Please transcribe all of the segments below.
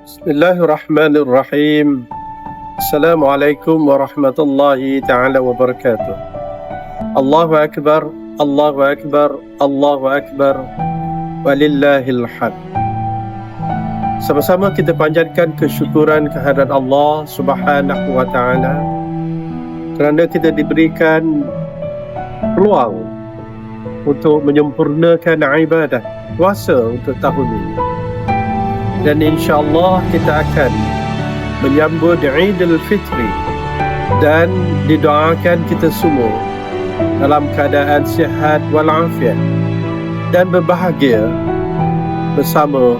Bismillahirrahmanirrahim. Assalamualaikum warahmatullahi ta'ala wabarakatuh. Allahu Akbar, Allahu Akbar, Allahu Akbar, walillahil hamd. Sama-sama kita panjatkan kesyukuran kehadirat Allah Subhanahu wa ta'ala kerana kita diberikan peluang untuk menyempurnakan ibadah puasa untuk tahun ini. Dan insya-Allah kita akan menyambut Aidil Fitri dan didoakan kita semua dalam keadaan sihat walafiat dan berbahagia bersama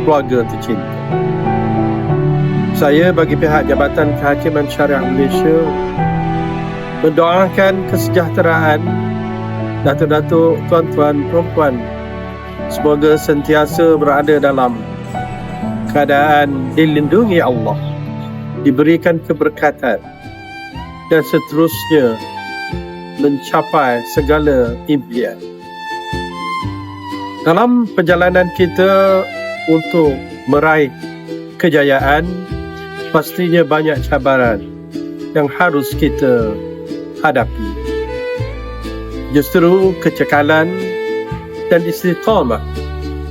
keluarga tercinta. Saya bagi pihak Jabatan Kehakiman Syariah Malaysia mendoakan kesejahteraan datuk-datuk, tuan-tuan, perempuan, semoga sentiasa berada dalam keadaan dilindungi Allah, diberikan keberkatan dan seterusnya mencapai segala impian. Dalam perjalanan kita untuk meraih kejayaan, pastinya banyak cabaran yang harus kita hadapi. Justru kecekalan dan istiqamah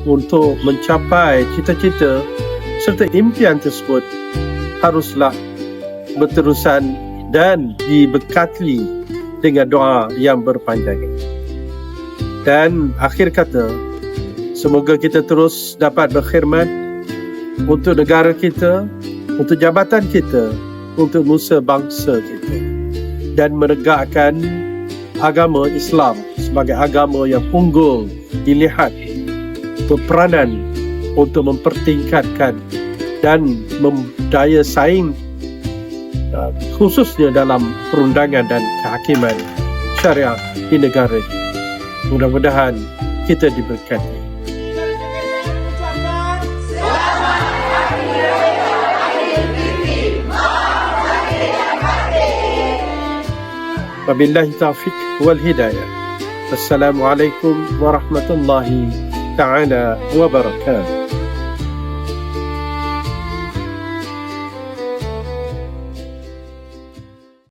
untuk mencapai cita-cita serta impian tersebut haruslah berterusan dan dibekali dengan doa yang berpanjangan. Dan akhir kata, semoga kita terus dapat berkhidmat untuk negara kita, untuk jabatan kita, untuk nusa bangsa kita, dan menegakkan agama Islam sebagai agama yang unggul dilihat berperanan untuk mempertingkatkan dan mendaya saing khususnya dalam perundangan dan kehakiman syariah di negara ini. Mudah-mudahan kita diberkati. Wabillahi taufiq wal hidayah. Assalamualaikum warahmatullahi ta'ala wabarakatuh.